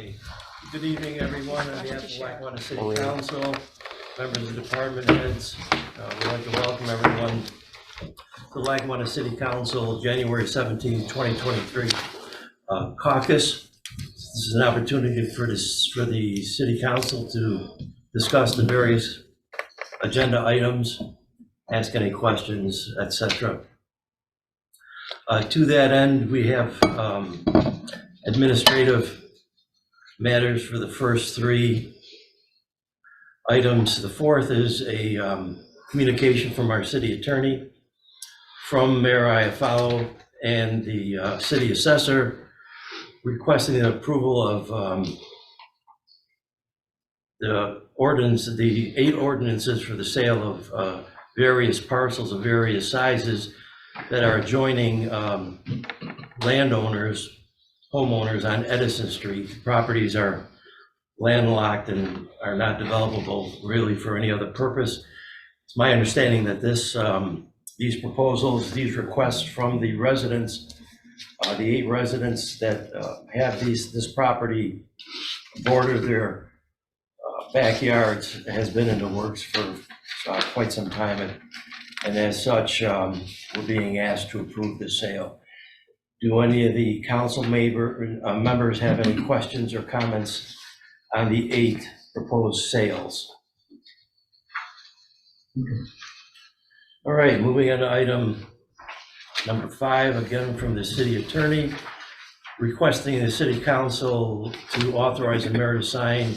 Hey, good evening, everyone. On behalf of Lackawanna City Council, members of department heads, we'd like to welcome everyone to Lackawanna City Council January 17, 2023 caucus. This is an opportunity for the City Council to discuss the various agenda items, ask any questions, etc. To that end, we have administrative matters for the first three items. The fourth is a communication from our city attorney, from Mayor Iafallo and the city assessor, requesting the approval of the 8 ordinances for the sale of various parcels of various sizes that are adjoining landowners, homeowners on Edison Street. Properties are landlocked and are not developable really for any other purpose. It's my understanding that these proposals, these requests from the residents, the 8 residents that have this property border their backyards, has been in the works for quite some time, and as such, we're being asked to approve the sale. Do any of the council members have any questions or comments on the 8 proposed sales? All right, moving on to item number 5, again from the city attorney, requesting the city council to authorize the mayor to sign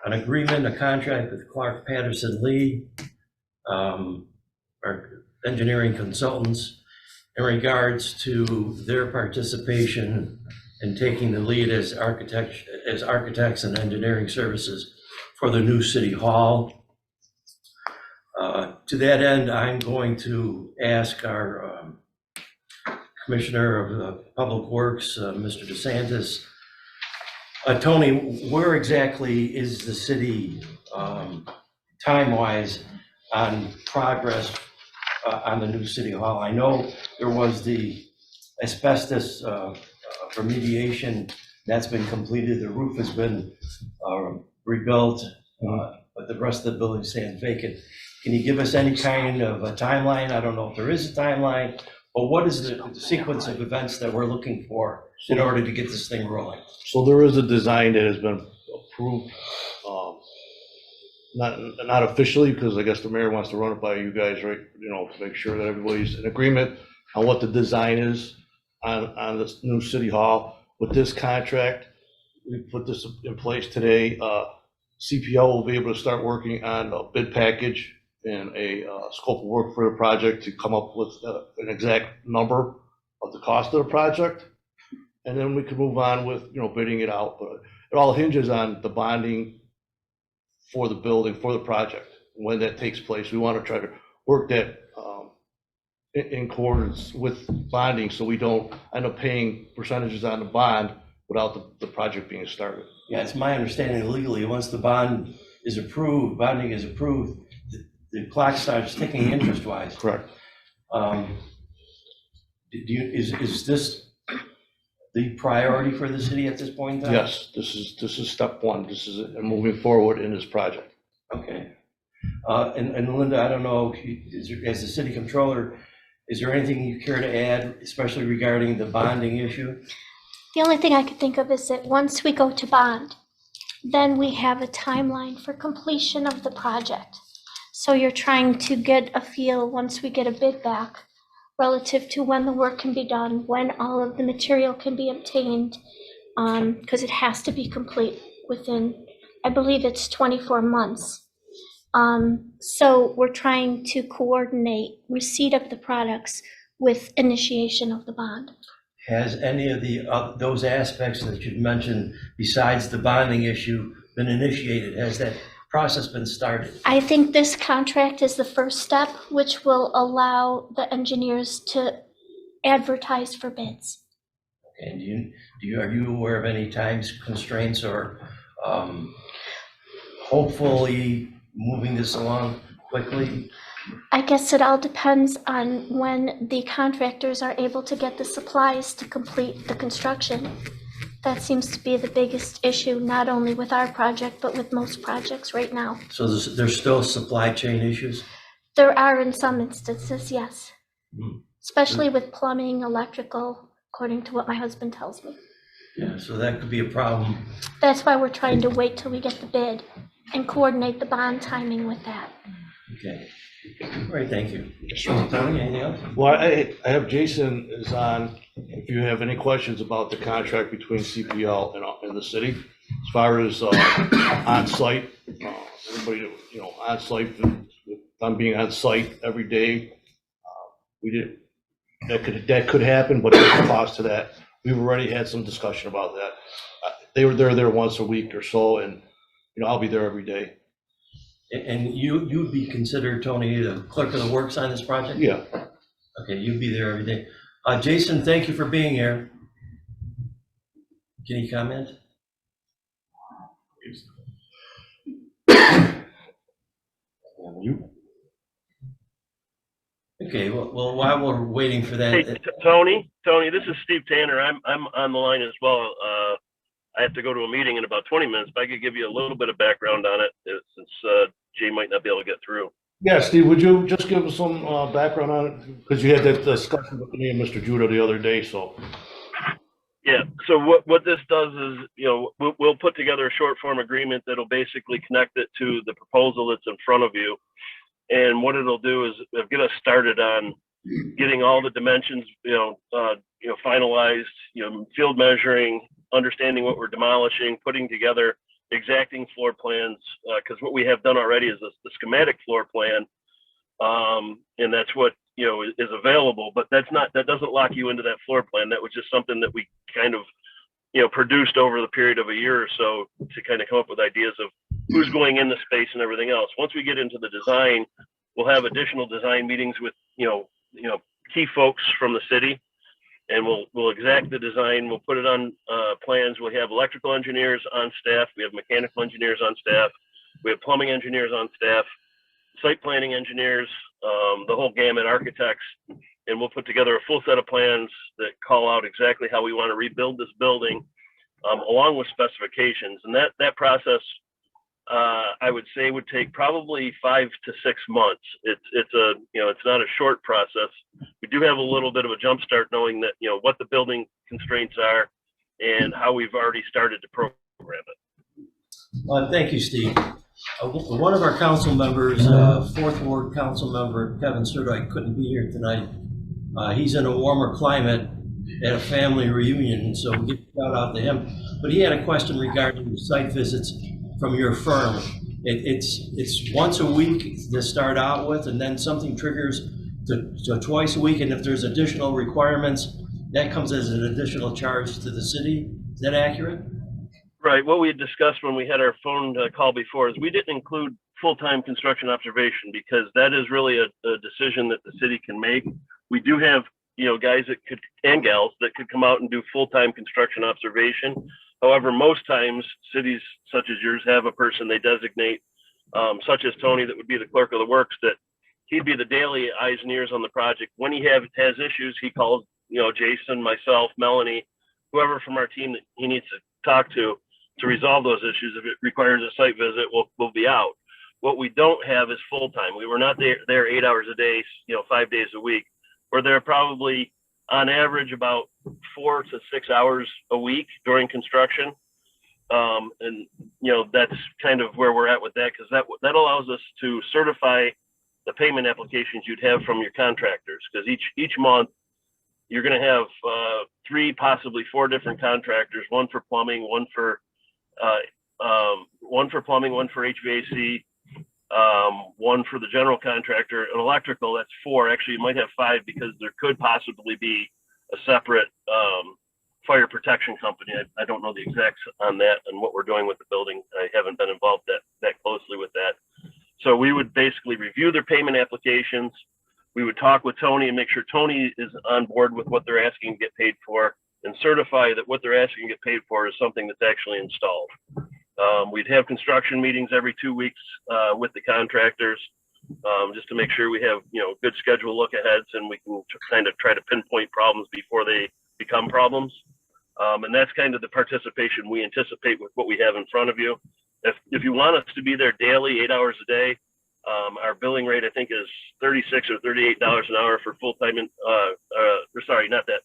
an agreement, a contract with Clark Patterson Lee, our engineering consultants, in regards to their participation in taking the lead as architects and engineering services for the new city hall. To that end, I'm going to ask our Commissioner of Public Works, Mr. DeSantis, Tony, where exactly is the city time-wise on progress on the new city hall? I know there was the asbestos remediation that's been completed. The roof has been rebuilt, but the rest of the building stands vacant. Can you give us any kind of a timeline? I don't know if there is a timeline, but what is the sequence of events that we're looking for in order to get this thing rolling? So there is a design that has been approved, not officially, because I guess the mayor wants to run it by you guys, right? You know, to make sure that everybody's in agreement on what the design is on this new city hall. With this contract, we put this in place today. CPL will be able to start working on a bid package and a scope of work for the project to come up with an exact number of the cost of the project. And then we can move on with, you know, bidding it out. But it all hinges on the bonding for the building, for the project. When that takes place, we want to try to work that in accordance with bonding, so we don't end up paying percentages on the bond without the project being started. Yeah, it's my understanding legally, once the bonding is approved, the clock starts ticking interest-wise. Correct. Is this the priority for the city at this point in time? Yes, this is step one. This is moving forward in this project. Okay. And Linda, I don't know, as the city controller, is there anything you care to add, especially regarding the bonding issue? The only thing I could think of is that once we go to bond, then we have a timeline for completion of the project. So you're trying to get a feel, once we get a bid back, relative to when the work can be done, when all of the material can be obtained, because it has to be complete within, I believe it's 24 months. So we're trying to coordinate receipt of the products with initiation of the bond. Has any of those aspects that you've mentioned, besides the bonding issue, been initiated? Has that process been started? I think this contract is the first step, which will allow the engineers to advertise for bids. And are you aware of any time constraints or hopefully moving this along quickly? I guess it all depends on when the contractors are able to get the supplies to complete the construction. That seems to be the biggest issue, not only with our project, but with most projects right now. So there's still supply chain issues? There are in some instances, yes, Hmm. especially with plumbing, electrical, according to what my husband tells me. Yeah, so that could be a problem. That's why we're trying to wait till we get the bid and coordinate the bond timing with that. Okay. All right, thank you. Tony, anything else? Well, I have Jason is on, if you have any questions about the contract between CPL and the city, as far as on-site, everybody, on-site, I'm being on-site every day. We did, that could happen, but there's a cost to that. We've already had some discussion about that. They're there once a week or so, and, I'll be there every day. And you'd be considered, Tony, the clerk of the works on this project? Yeah. Okay, you'd be there every day. Jason, thank you for being here. Can you comment? Okay, well, while we're waiting for Hey, that, Tony, this is Steve Tanner. I'm on the line as well. I have to go to a meeting in about 20 minutes, but I could give you a little bit of background on it since Jay might not be able to get through. Yeah, Steve, would you just give us some background on it? Because you had that discussion with me and Mr. Judah the other day, so. Yeah, so what this does is, we'll put together a short form agreement that'll basically connect it to the proposal that's in front of you. And what it'll do is get us started on getting all the dimensions, finalized, field measuring, understanding what we're demolishing, putting together exacting floor plans, because what we have done already is the schematic floor plan, and that's what is available. But that doesn't lock you into that floor plan. That was just something that we kind of produced over the period of a year or so to kind of come up with ideas of who's going in the space and everything else. Once we get into the design, we'll have additional design meetings with key folks from the city, and we'll exact the design. We'll put it on plans. We have electrical engineers on staff. We have mechanical engineers on staff. We have plumbing engineers on staff, site planning engineers, the whole gamut, architects, and we'll put together a full set of plans that call out exactly how we want to rebuild this building, along with specifications. And that process, I would say, would take probably 5 to 6 months. It's not a short process. We do have a little bit of a jump start knowing that what the building constraints are and how we've already started to program it. thank you, Steve. One of our council members, Fourth Ward Council member Kevin Surdoy, couldn't be here tonight. He's in a warmer climate at a family reunion, so we'll give a shout out to him. But he had a question regarding the site visits from your firm. It's once a week to start out with, and then something triggers to twice a week. And if there's additional requirements, that comes as an additional charge to the city. Is that accurate? Right. What we had discussed when we had our phone call before is we didn't include full-time construction observation because that is really a decision that the city can make. We do have, guys that could, and gals that could come out and do full-time construction observation. However, most times cities such as yours have a person they designate, such as Tony, that would be the clerk of the works, that he'd be the daily eyes and ears on the project. When he has issues, he calls, Jason, myself, Melanie, whoever from our team that he needs to talk to resolve those issues. If it requires a site visit, we'll be out. What we don't have is full-time. We were not there 8 hours a day, 5 days a week. We're there probably on average about 4 to 6 hours a week during construction. And that's kind of where we're at with that, because that allows us to certify the payment applications you'd have from your contractors, because each month you're going to have 3, possibly 4 different contractors, one for plumbing, one for HVAC, one for the general contractor, and electrical. That's 4. Actually, you might have 5 because there could possibly be a separate fire protection company. I don't know the exacts on that and what we're doing with the building. I haven't been involved that closely with that. So we would basically review their payment applications. We would talk with Tony and make sure Tony is on board with what they're asking to get paid for, and certify that what they're asking to get paid for is something that's actually installed. We'd have construction meetings every 2 weeks with the contractors, just to make sure we have good schedule look aheads, and we can kind of try to pinpoint problems before they become problems. And that's kind of the participation we anticipate with what we have in front of you. If you want us to be there daily, 8 hours a day, our billing rate, I think, is $36 or $38 an hour for full-time, sorry, not that,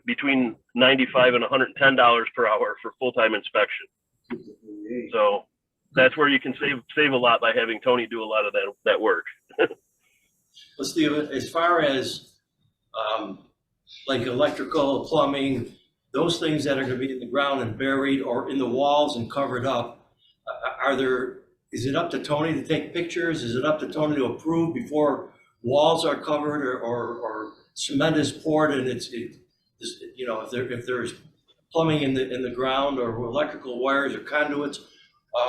between $95 and $110 per hour for full-time inspection. So that's where you can save a lot by having Tony do a lot of that work. Well, Steve, as far as like electrical, plumbing, those things that are going to be in the ground and buried or in the walls and covered up, is it up to Tony to take pictures? Is it up to Tony to approve before walls are covered or cement is poured and you know, if there's plumbing in the ground or electrical wires or conduits,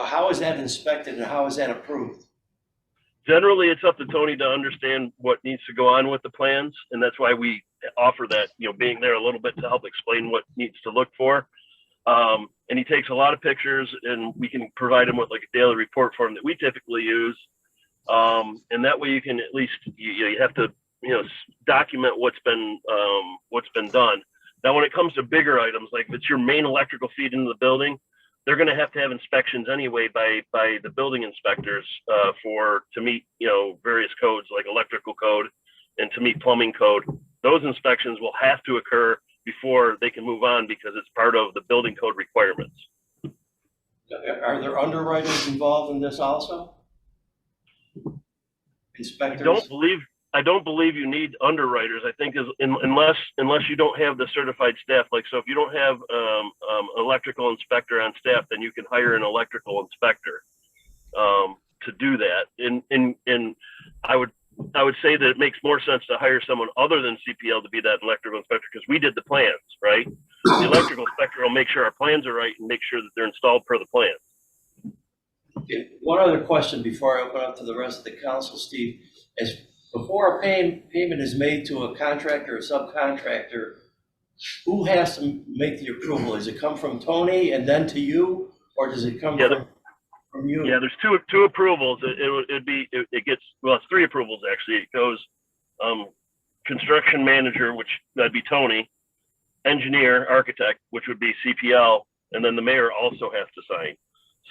how is that inspected and how is that approved? Generally, it's up to Tony to understand what needs to go on with the plans, and that's why we offer that, you know, being there a little bit to help explain what needs to look for. And he takes a lot of pictures, and we can provide him with like a daily report form that we typically use. And that way you can at least, you have to, you know, document what's been done. Now, when it comes to bigger items, like if it's your main electrical feed into the building, they're going to have inspections anyway by the building inspectors to meet, you know, various codes like electrical code and to meet plumbing code. Those inspections will have to occur before they can move on because it's part of the building code requirements. Are there underwriters involved in this also? Inspectors? I don't believe you need underwriters. I think unless you don't have the certified staff, like, so if you don't have electrical inspector on staff, then you can hire an electrical inspector to do that. And I would say that it makes more sense to hire someone other than CPL to be that electrical inspector because we did the plans, right? The electrical inspector will make sure our plans are right and make sure that they're installed per the plan. Okay. One other question before I open up to the rest of the council, Steve. Before a payment is made to a contractor or subcontractor, who has to make the approval? Does it come from Tony and then to you, or does it come from you? Yeah, there's two approvals. It's 3 approvals actually. It goes construction manager, which that'd be Tony, engineer, architect, which would be CPL, and then the mayor also has to sign.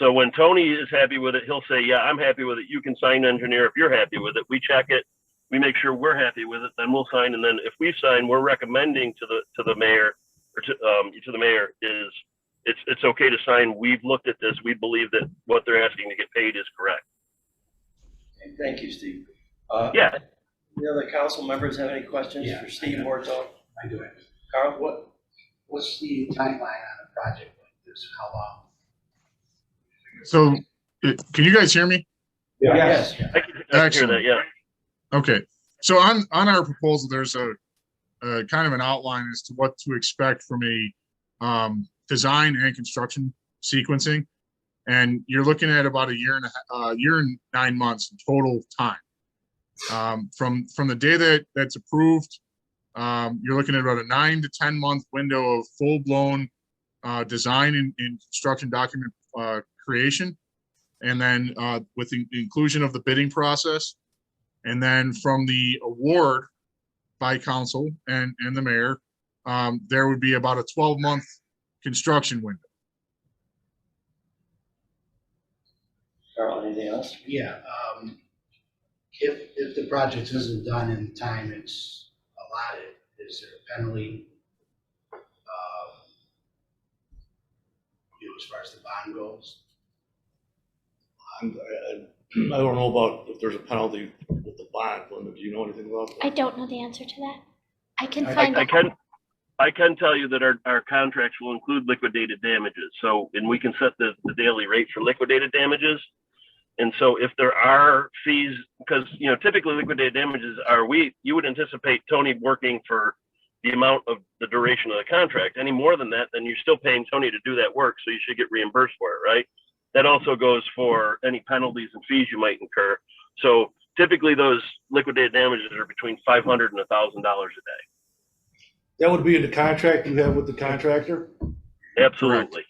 So when Tony is happy with it, he'll say, yeah, I'm happy with it. You can sign engineer if you're happy with it. We check it. We make sure we're happy with it, then we'll sign. And then if we sign, we're recommending to the mayor or to the mayor is it's okay to sign. We've looked at this. We believe that what they're asking to get paid is correct. Okay, thank you, Steve. Yeah. The other council members have any questions for Steve Morto? I do have. Carl? What's the timeline on a project like this? How long? So, can you guys hear me? Yes. I can hear that, yeah. Okay. So on our proposal, there's a kind of an outline as to what to expect from a design and construction sequencing, and you're looking at about a year and 9 months in total time. From the day that's approved, you're looking at about a 9 to 10 month window of full blown design and construction document creation, and then with the inclusion of the bidding process, and then from the award by council and the mayor, there would be about a 12-month construction window. Carl, anything else? Yeah. If the project isn't done in the time it's allotted, is there a penalty? As far as the bond goes? I don't know about if there's a penalty with the bond. Linda, do you know anything about that? I don't know the answer to that. I can I- find out. I can tell you that our contracts will include liquidated damages. So, and we can set the daily rate for liquidated damages. And so if there are fees, because, you know, typically liquidated damages you would anticipate Tony working for the amount of the duration of the contract. Any more than that, then you're still paying Tony to do that work. So you should get reimbursed for it, right? That also goes for any penalties and fees you might incur. So typically those liquidated damages are between $500 and $1,000 a day. That would be in the contract you have with the contractor? Absolutely.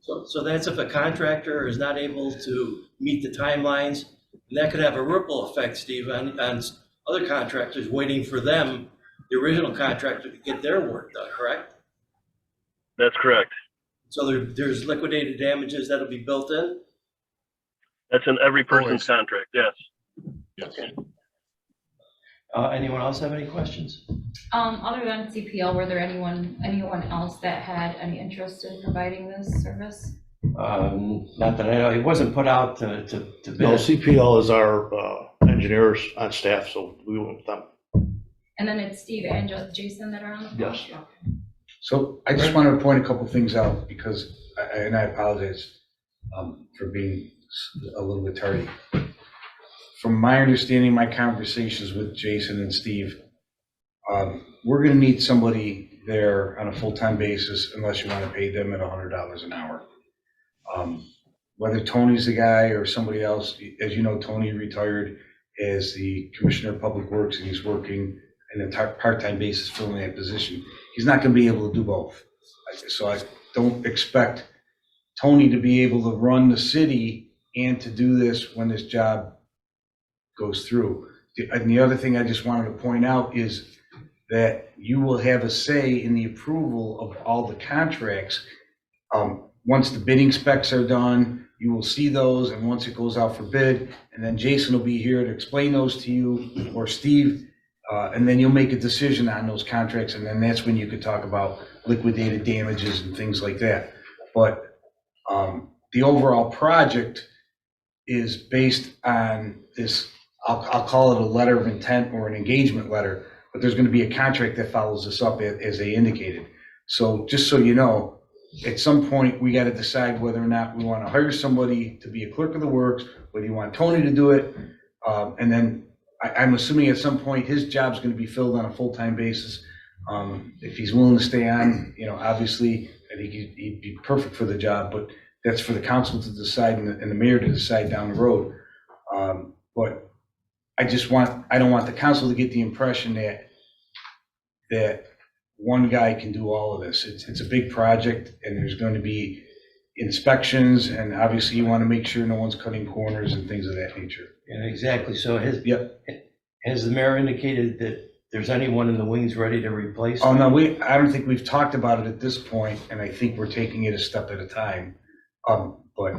So that's if a contractor is not able to meet the timelines, and that could have a ripple effect, Steve, on other contractors waiting for them, the original contractor, to get their work done, correct? That's correct. So there's liquidated damages that'll be built in? That's in every person's Always. contract, yes. Yes. Okay. Anyone else have any questions? Other than CPL, were there anyone else that had any interest in providing this service? Not that I know, it wasn't put out to bid. No, CPL is our engineers on staff, so we went with them. And then it's Steve and Jason that are on the phone? Yes. Okay. So I just wanted to point a couple things out because, and I apologize for being a little bit tardy. From my understanding, my conversations with Jason and Steve, we're gonna need somebody there on a full-time basis unless you wanna pay them at $100 an hour. Whether Tony's the guy or somebody else, as you know, Tony retired as the Commissioner of Public Works and he's working in a part-time basis filling that position. He's not gonna be able to do both. So I don't expect Tony to be able to run the city and to do this when this job goes through. And the other thing I just wanted to point out is that you will have a say in the approval of all the contracts. Once the bidding specs are done, you will see those, and once it goes out for bid, and then Jason will be here to explain those to you, or Steve, and then you'll make a decision on those contracts, and then that's when you could talk about liquidated damages and things like that. But the overall project is based on this, I'll call it a letter of intent or an engagement letter, but there's going to be a contract that follows this up as they indicated. So just so you know, at some point, we got to decide whether or not we want to hire somebody to be a clerk of the works, whether you want Tony to do it. And then I'm assuming at some point his job's going to be filled on a full-time basis. If he's willing to stay on, obviously, I think he'd be perfect for the job, but that's for the council to decide and the mayor to decide down the road. But I don't want the council to get the impression that one guy can do all of this. It's a big project and there's going to be inspections and obviously you want to make sure no one's cutting corners and things of that nature. Yeah, exactly. So Yep. has the mayor indicated that there's anyone in the wings ready to replace? Oh, no, I don't think we've talked about it at this point, and I think we're taking it a step at a time. But,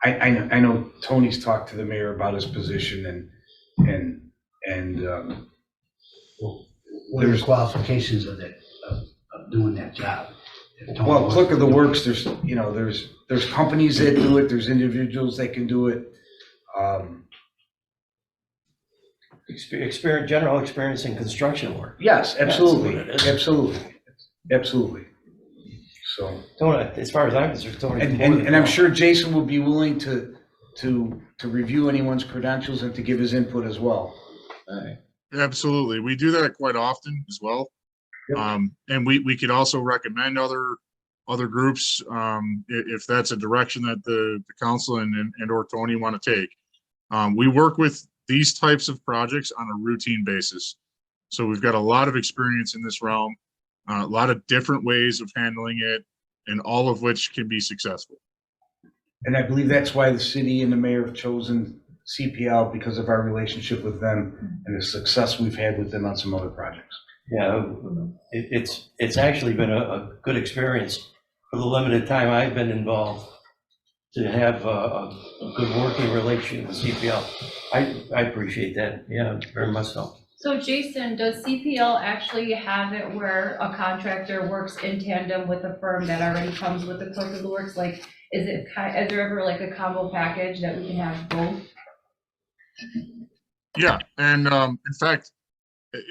I know Tony's talked to the mayor about his position and What are the qualifications of that, of doing that job? If Tony well, wants clerk to of the do it. works, there's companies that do it, there's individuals that can do it. General experience in construction work. Yes, absolutely, That's what it is. absolutely. So, Tony, as far as I'm concerned, Tony. and I'm sure Jason will be willing to review anyone's credentials and to give his input as well. Absolutely. We do that quite often as well. Yep. And we could also recommend other groups, if that's a direction that the council and or Tony want to take. We work with these types of projects on a routine basis. So we've got a lot of experience in this realm, a lot of different ways of handling it, and all of which can be successful. And I believe that's why the city and the mayor have chosen CPL, because of our relationship with them and the success we've had with them on some other projects. Yeah, it's actually been a good experience for the limited time I've been involved to have a good working relationship with CPL. I appreciate that. Yeah, very much so. So Jason, does CPL actually have it where a contractor works in tandem with a firm that already comes with the clerk of the works? Like, is there ever like a combo package that we can have both? Yeah, and in fact,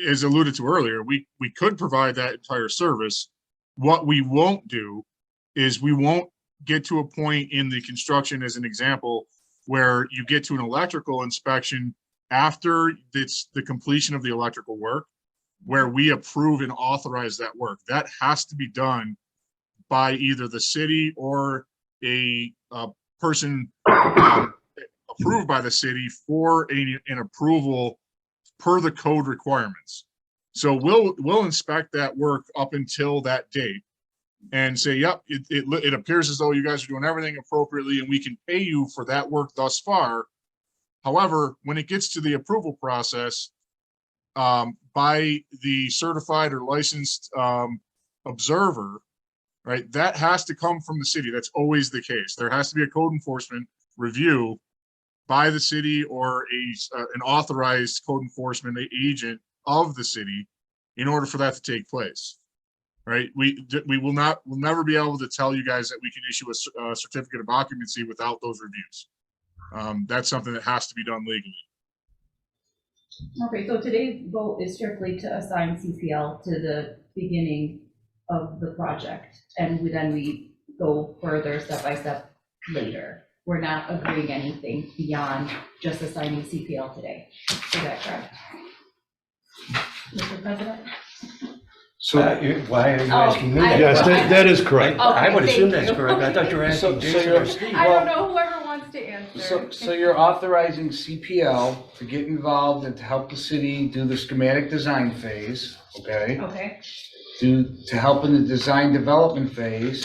as alluded to earlier, we could provide that entire service. What we won't do is we won't get to a point in the construction, as an example, where you get to an electrical inspection after it's the completion of the electrical work, where we approve and authorize that work. That has to be done by either the city or a person approved by the city for an approval per the code requirements. So we'll inspect that work up until that date and say, yep, it appears as though you guys are doing everything appropriately and we can pay you for that work thus far. However, when it gets to the approval process, by the certified or licensed observer right? That has to come from the city. That's always the case. There has to be a code enforcement review by the city or an authorized code enforcement agent of the city in order for that to take place, right? We'll never be able to tell you guys that we can issue a certificate of occupancy without those reviews. That's something that has to be done legally. Okay, so today's vote is strictly to assign CPL to the beginning of the project, and then we go further step by step later. We're not agreeing anything beyond just assigning CPL today. Is that correct? Mr. President? So, Why are you asking me? I- that? Yes, that is correct. I would Okay, assume thank that's you. correct. I thought you were asking So Jason you're- or Steve. I don't know, whoever wants to answer. so you're authorizing CPL to get involved and to help the city do the schematic design phase, okay? Okay, To help in the design development phase,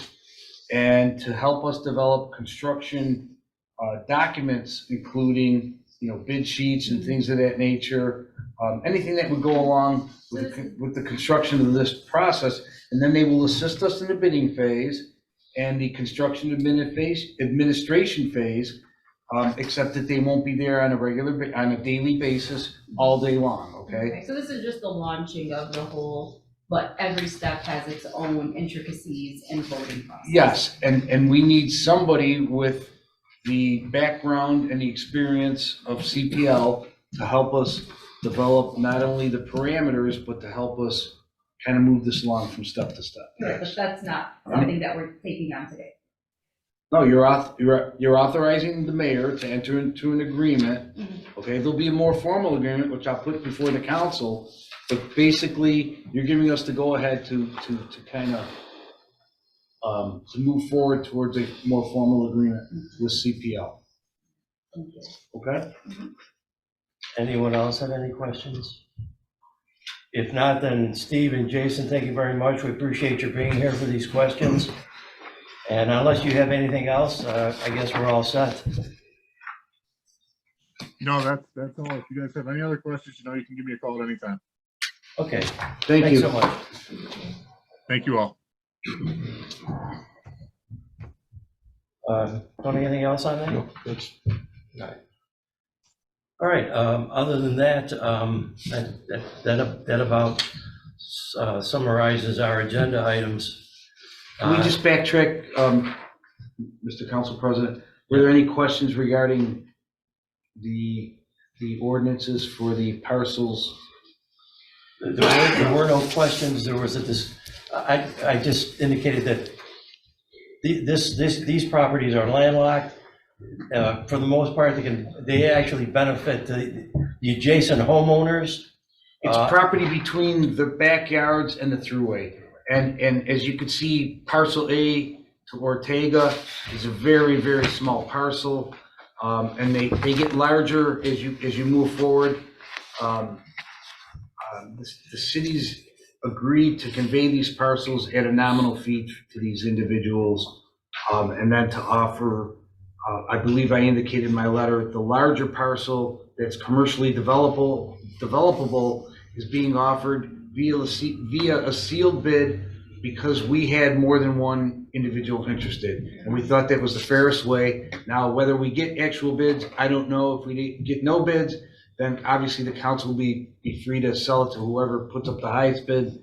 and to help us develop construction documents, including, bid sheets and things of that nature, anything that would go along with the construction of this process. And then they will assist us in the bidding phase and the construction administration phase, except that they won't be there on a daily basis all day long, okay? so this is just the launching of the whole, but every step has its own intricacies and voting process. Yes, and we need somebody with the background and the experience of CPL to help us develop not only the parameters, but to help us kind of move this along from step to step. Right, but that's not something that we're taking on today. No, you're authorizing the mayor to enter into an agreement. Okay, there'll be a more formal agreement, which I'll put before the council, but basically, you're giving us the go-ahead to kind of to move forward towards a more formal agreement with CPL. Thank you. Okay? Anyone else have any questions? If not, then Steve and Jason, thank you very much. We appreciate your being here for these questions. And unless you have anything else, I guess we're all set. No, that's all. If you guys have any other questions, you can give me a call at any time. Okay, Thank thanks you. so much. Thank you all. Tony, anything else on that? No, that's, All right, other than that, that about summarizes our agenda items. Can we just backtrack, Mr. Council President? Were there any questions regarding the ordinances for the parcels? There were no questions. There was I just indicated that these properties are landlocked. For the most part, they actually benefit the adjacent homeowners. It's property between the backyards and the thruway. And as you can see, parcel A to Ortega is a very, very small parcel. And they get larger as you move forward. The cities agreed to convey these parcels at a nominal fee to these individuals. And then to offer, I believe I indicated in my letter, the larger parcel that's commercially developable is being offered via a sealed bid because we had more than one individual interested. And we thought that was the fairest way. Now, whether we get actual bids, I don't know. If we get no bids, then obviously the council will be free to sell it to whoever puts up the highest bid.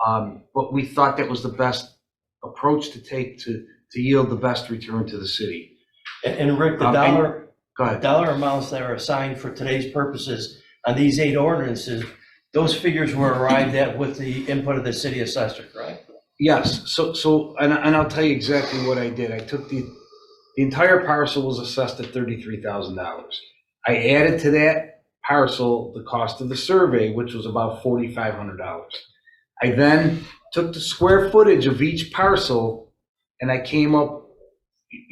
But we thought that was the best approach to take to yield the best return to the city. And Rick, Go ahead. dollar amounts that are assigned for today's purposes on these 8 ordinances, those figures were arrived at with the input of the city assessor, correct? Yes, so and I'll tell you exactly what I did. I took the entire parcel was assessed at $33,000. I added to that parcel the cost of the survey, which was about $4,500. I then took the square footage of each parcel and I came up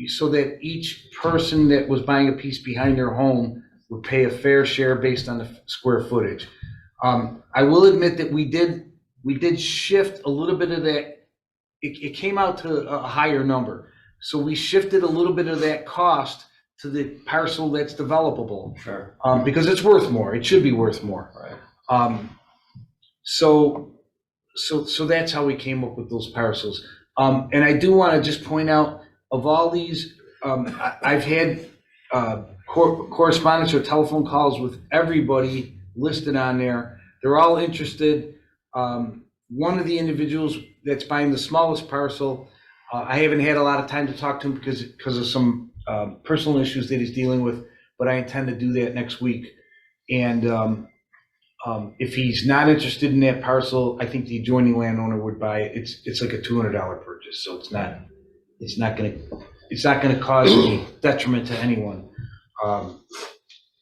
so that each person that was buying a piece behind their home would pay a fair share based on the square footage. I will admit that we did shift a little bit of that. It came out to a higher number. So we shifted a little bit of that cost to the parcel that's developable. Sure. Because it's worth more. It should be worth more. Right. So that's how we came up with those parcels. And I do want to just point out, of all these, I've had correspondence or telephone calls with everybody listed on there. They're all interested. One of the individuals that's buying the smallest parcel, I haven't had a lot of time to talk to him because of some personal issues that he's dealing with, but I intend to do that next week. And if he's not interested in that parcel, I think the adjoining landowner would buy it. It's like a $200 purchase, so it's not going to cause any detriment to anyone.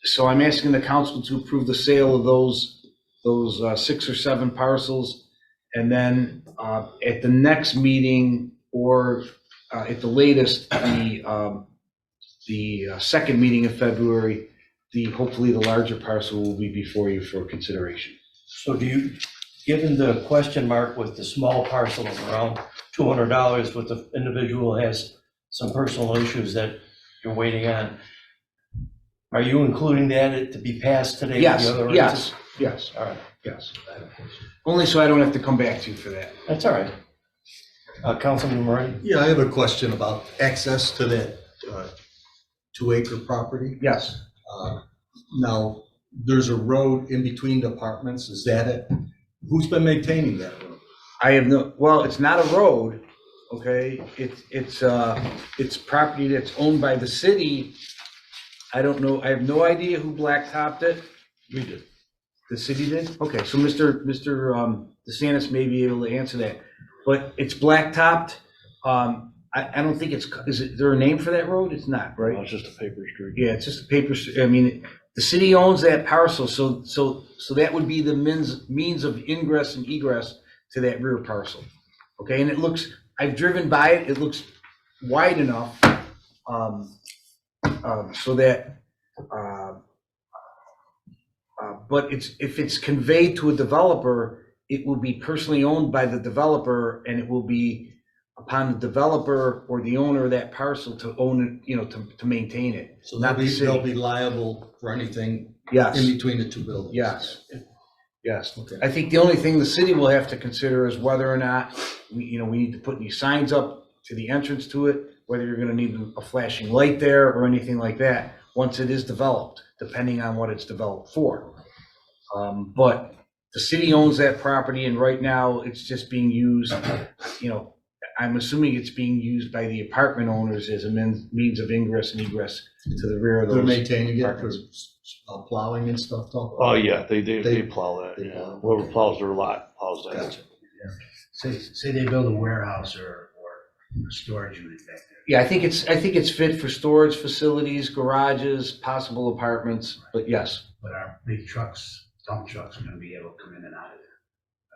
So I'm asking the council to approve the sale of those 6 or 7 parcels, and then at the next meeting, or at the latest, the second meeting in February, hopefully the larger parcel will be before you for consideration. So given the question mark with the small parcel of around $200, with the individual has some personal issues that you're waiting on, are you including that to be passed today? Yes, with the other yes, races? yes, All right, yes. Only so I don't have to come back to you for that. that's all right. Councilman Moran? Yeah, I have a question about access to that 2-acre property. Yes. Now, there's a road in between the apartments, is that it? Who's been maintaining that road? I have well, it's not a road, okay? It's property that's owned by the city. I don't know, I have no idea who blacktopped it. We did. The city did? Okay, so Mr. DeSantis may be able to answer that. But it's blacktopped. I don't think is there a name for that road? It's not, right? No, it's just a paper street. Yeah, it's just a paper, I mean, the city owns that parcel, so that would be the means of ingress and egress to that rear parcel. Okay, and it looks, I've driven by it, it looks wide enough, so that, but if it's conveyed to a developer, it will be personally owned by the developer, and it will be upon the developer or the owner of that parcel to own it, to maintain it. So not the city. they'll be liable for anything Yes, in between the 2 buildings? yes, yes. Okay. I think the only thing the city will have to consider is whether or not we need to put any signs up to the entrance to it, whether you're gonna need a flashing light there or anything like that, once it is developed, depending on what it's developed for. But the city owns that property, and right now it's just being used, I'm assuming it's being used by the apartment owners as a means of ingress and egress to the rear of those. They're maintaining it for apartments. plowing and stuff, though? Oh, yeah, they plow that, They yeah. plow. Whoever plows their lot plows that. Gotcha. Say they build a warehouse or a storage unit back there. Yeah, I think it's fit for storage facilities, garages, possible apartments, but yes. But our big trucks, dump trucks are gonna be able to come in and out of there.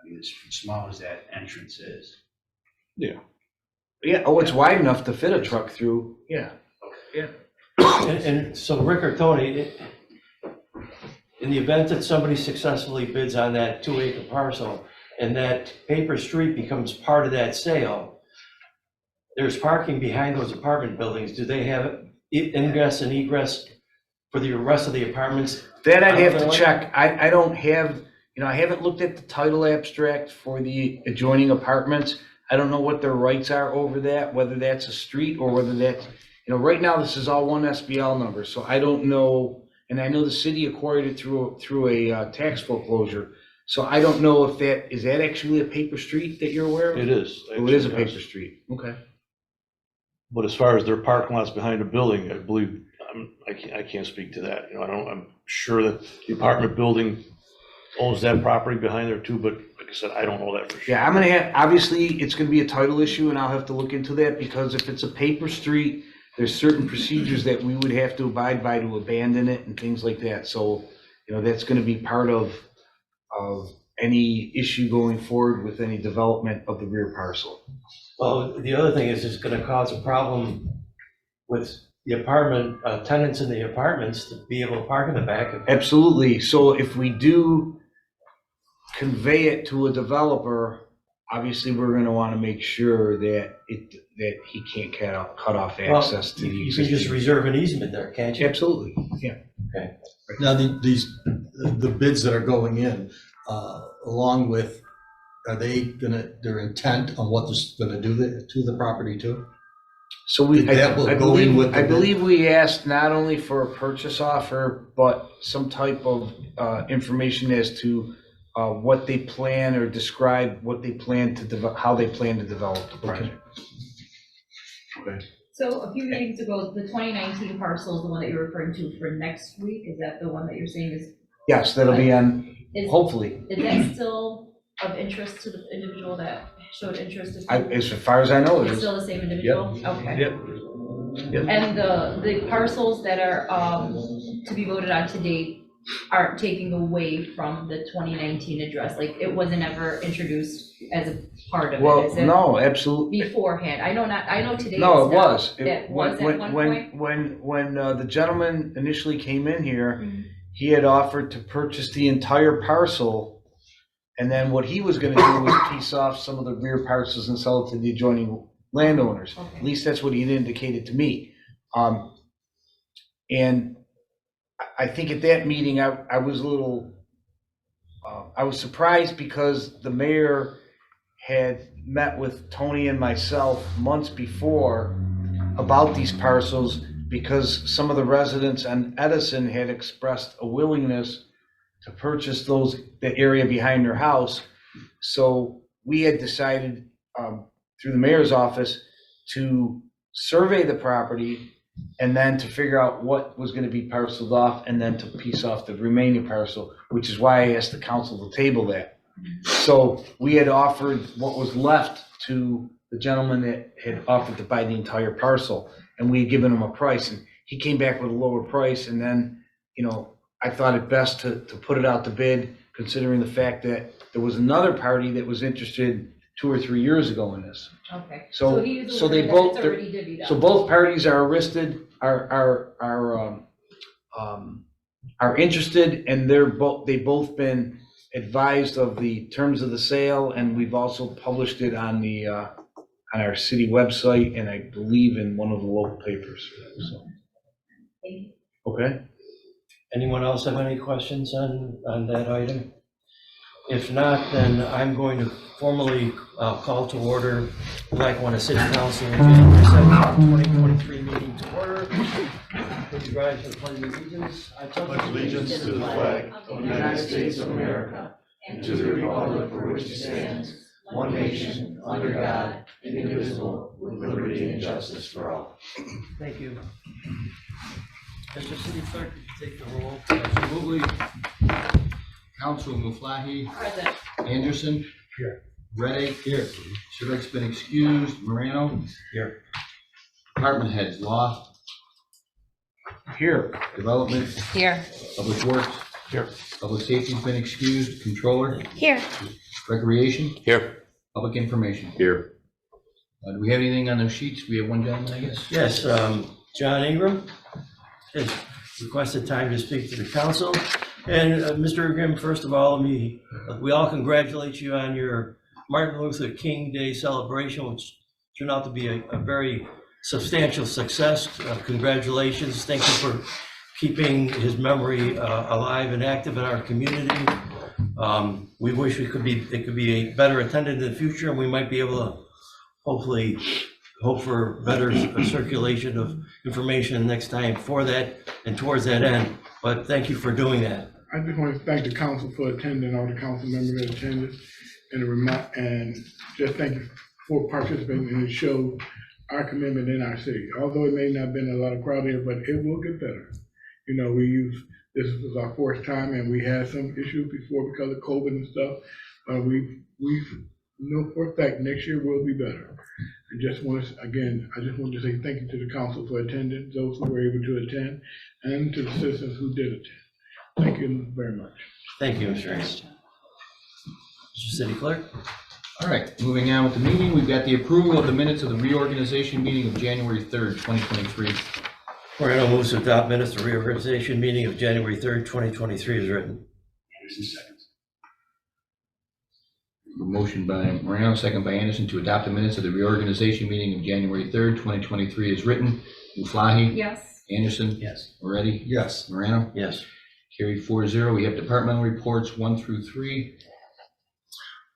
I mean, as small as that entrance is. Yeah. Yeah, oh, it's wide enough to fit a truck through, yeah. Yeah. And so Rick or Tony, in the event that somebody successfully bids on that 2-acre parcel and that paper street becomes part of that sale, there's parking behind those apartment buildings. Do they have ingress and egress for the rest of the apartments? That I'd have to check. I don't have, I haven't looked at the title abstract for the adjoining apartments. I don't know what their rights are over that, whether that's a street or whether that's, right now this is all one SBL number, so I don't know. And I know the city acquired it through a tax foreclosure. So I don't know if is that actually a paper street that you're aware of? It is. Oh, it is a actually, paper yes. street. Okay. But as far as their parking lots behind the building, I believe, I can't speak to that. I'm sure that the apartment building owns that property behind there too, but like I said, I don't know that for sure. Yeah, I'm gonna have, obviously, it's gonna be a title issue, and I'll have to look into that, because if it's a paper street, there's certain procedures that we would have to abide by to abandon it and things like that. So, that's gonna be part of any issue going forward with any development of the rear parcel. Well, the other thing is it's gonna cause a problem with the apartment, tenants in the apartments to be able to park in the back. Absolutely. So if we do convey it to a developer, obviously we're gonna wanna make sure that he can't cut off access to the You can just existing. reserve an easement there, can't you? Absolutely, yeah. Okay. Now, the bids that are going in, along with are they gonna, their intent on what they're gonna do to the property too? So we, That will I go in with believe, the I bid? believe we asked not only for a purchase offer, but some type of information as to what they plan or describe what they plan to how they plan to develop the project. So a few meetings ago, the 2019 parcel is the one that you're referring to for next week. Is that the one that you're saying is? Yes, that'll be on, Is, hopefully. is that still of interest to the individual that showed interest? As far as I know, it It's is. still the same individual? Okay. Yep. And the parcels that are to be voted on today aren't taking away from the 2019 address? Like, it wasn't ever introduced as a part of it, Well, is it? no, absolutely. Beforehand? I know today No, it's it not. was. It was at one point? When the gentleman initially came in here, Mhm. he had offered to purchase the entire parcel. And then what he was gonna do was piece off some of the rear parcels and sell it to the adjoining landowners. At Okay. least that's what he had indicated to me. And I think at that meeting, I was a little, I was surprised because the mayor had met with Tony and myself months before about these parcels because some of the residents on Edison had expressed a willingness to purchase the area behind their house. So we had decided through the mayor's office to survey the property and then to figure out what was going to be parceled off and then to piece off the remaining parcel, which is why I asked the council to table that. So we had offered what was left to the gentleman that had offered to buy the entire parcel, and we had given him a price, and he came back with a lower price. And then, I thought it best to put it out to bid, considering the fact that there was another party that was interested 2 or 3 years ago in this. Okay. So he's they aware that both- it's already divvied up. So both parties are interested, and they've both been advised of the terms of the sale, and we've also published it on on our city website, and I believe in one of the local papers. So, Thank you. okay. Anyone else have any questions on that item? If not, then I'm going to formally call to order the Lackawanna City Council on January 7th, 2023 meeting to order. Would you rise for the pledge of allegiance? I pledge allegiance to the flag of the United States of America and to the republic for which it stands, one nation, under God, indivisible, with liberty and justice for all. Thank you. Mr. City Clerk, could you take the roll? Absolutely. Council Muflahi. Present. Anderson. Here. Reddick. Here. Shirley's been excused. Morano. Here. Department heads, law, Here. development, Here. public works. Here. Public safety's been excused. Controller, Here. recreation, Here. public information. Here. Do we have anything on those sheets? We have one gentleman, I guess. Yes, John Ingram has requested time to speak to the council. And Mr. Ingram, first of all, we all congratulate you on your Martin Luther King Day celebration, which turned out to be a very substantial success. Congratulations. Thank you for keeping his memory alive and active in our community. We wish it could be a better attended in the future, and we might be able to hopefully hope for better circulation of information next time for that and towards that end. But thank you for doing that. I just want to thank the council for attending, all the council members that attended, and just thank you for participating in the show, our commitment in our city. Although it may not have been a lot of crowd here, but it will get better. This was our fourth time, and we had some issues before because of COVID and stuff. We know for a fact next year will be better. I just want to say thank you to the council for attending, those who were able to attend, and to the citizens who did attend. Thank you very much. Thank you, Mr. Ingram. Mr. City Clerk? All right, moving on with the meeting, we've got the approval of the minutes of the reorganization meeting of January 3rd, 2023. Morano moves to adopt minutes of reorganization meeting of January 3rd, 2023 is written. Anderson seconds. A motion by Morano, second by Anderson, to adopt the minutes of the reorganization meeting of January 3rd, 2023 is written. Muflahi. Yes. Anderson. Yes. Moretti. Yes. Morano. Yes. Carried 4-0. We have departmental reports 1 through 3.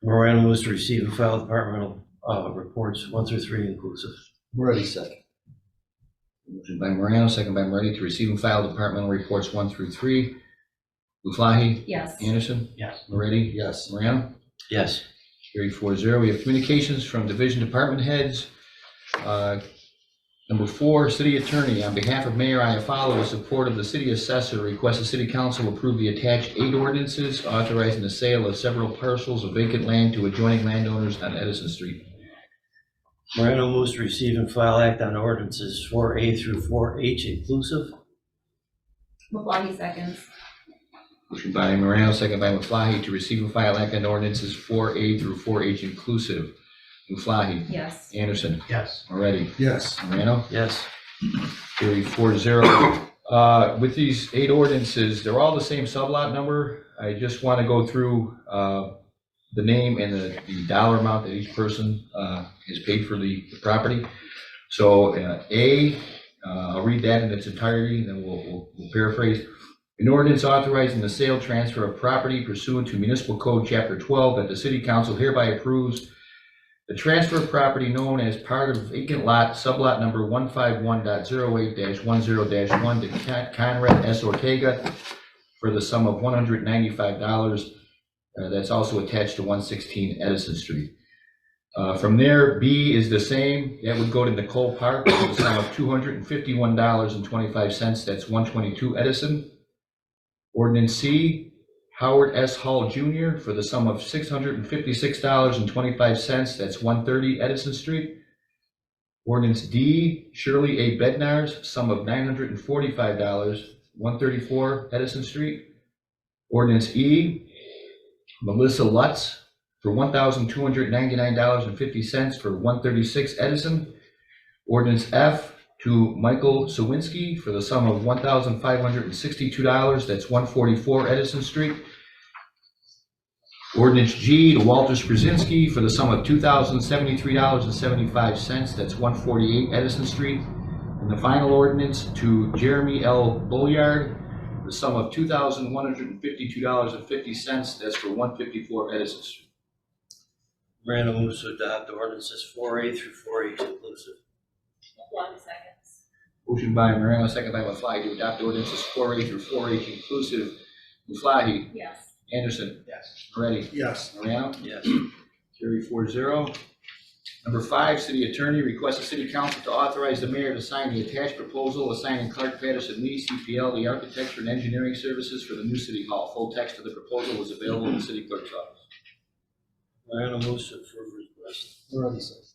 Morano moves to receive and file departmental reports 1 through 3 inclusive. Moretti second. Motion by Morano, second by Moretti to receive and file departmental reports 1 through 3. Muflahi? Yes. Anderson? Yes. Moretti? Yes. Morano? Yes. Carried 4-0. We have communications from division department heads. Number 4, city attorney. On behalf of Mayor Iafallo, in support of the city assessor, request the city council approve the attached 8 ordinances authorizing the sale of several parcels of vacant land to adjoining landowners on Edison Street. Morano moves to receive and file act on ordinances 4A through 4H inclusive. Maflahe seconds. Motion by Morano, second by Muflahi to receive and file act on ordinances 4A through 4H inclusive. Muflahi? Yes. Anderson? Yes. Moretti? Yes. Morano? Yes. Carried 4-0. With these 8 ordinances, they're all the same sublot number. I just want to go through the name and the dollar amount that each person has paid for the property. So I'll read that in its entirety, then we'll paraphrase. An ordinance authorizing the sale, transfer of property pursuant to Municipal Code Chapter 12 that the City Council hereby approves. The transfer of property known as part of vacant lot, sublot number 151.08-10-1 to Conrad S. Ortega for the sum of $195. That's also attached to 116 Edison Street. From there, B is the same. That would go to Nicole Park for the sum of $251.25. That's 122 Edison. Ordinance C, Howard S. Hall Jr. for the sum of $656.25. That's 130 Edison Street. Ordinance D, Shirley A. Bednar's, sum of $945, 134 Edison Street. Ordinance E, Melissa Lutz for $1,299.50 for 136 Edison. Ordinance F, to Michael Sawinski for the sum of $1,562. That's 144 Edison Street. Ordinance G to Walter Sprzinski for the sum of $2,073.75. That's 148 Edison Street. And the final ordinance to Jeremy L. Bolliard for the sum of $2,152.50. That's for 154 Edison Street. Morano moves to adopt ordinances 4A through 4H inclusive. Maflahe seconds. Motion by Morano, second by Muflahi to adopt ordinances 4A through 4H inclusive. Muflahi? Yes. Anderson? Yes. Moretti? Yes. Morano? Yes. Carried 4-0. Number 5, city attorney requests the city council to authorize the mayor to sign the attached proposal assigning Clark Patterson Lee, CPL, the architecture and engineering services for the new city hall. Full text of the proposal is available in the city clerk's office. Morano moves to approve request. Moretti second.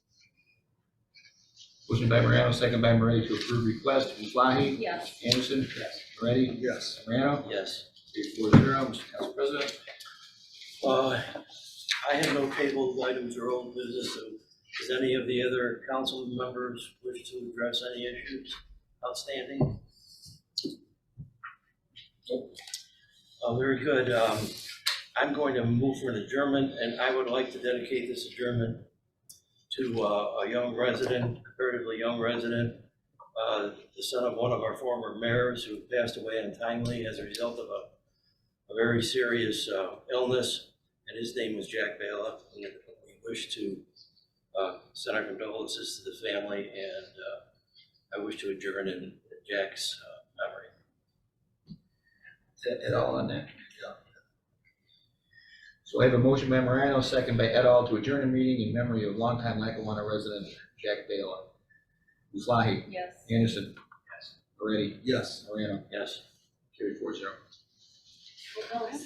Motion by Morano, second by Moretti to approve request. Muflahi? Yes. Anderson? Yes. Moretti? Yes. Morano? Yes. Carried 4-0. Mr. Council President? I have no tabled items or old business. So does any of the other council members wish to address any issues outstanding? Very good. I'm going to move for an adjournment, and I would like to dedicate this adjournment to a young resident, comparatively young resident, the son of one of our former mayors who passed away untimely as a result of a very serious illness, and his name was Jack Bala. And we wish to send our condolences to the family, and I wish to adjourn in Jack's memory. Et al. On that? Yeah. So I have a motion by Morano, second by et al. To adjourn a meeting in memory of longtime Lackawanna resident Jack Bala. Muflahi? Yes. Anderson? Yes. Moretti? Yes. Morano? Yes. Carried 4-0. What else?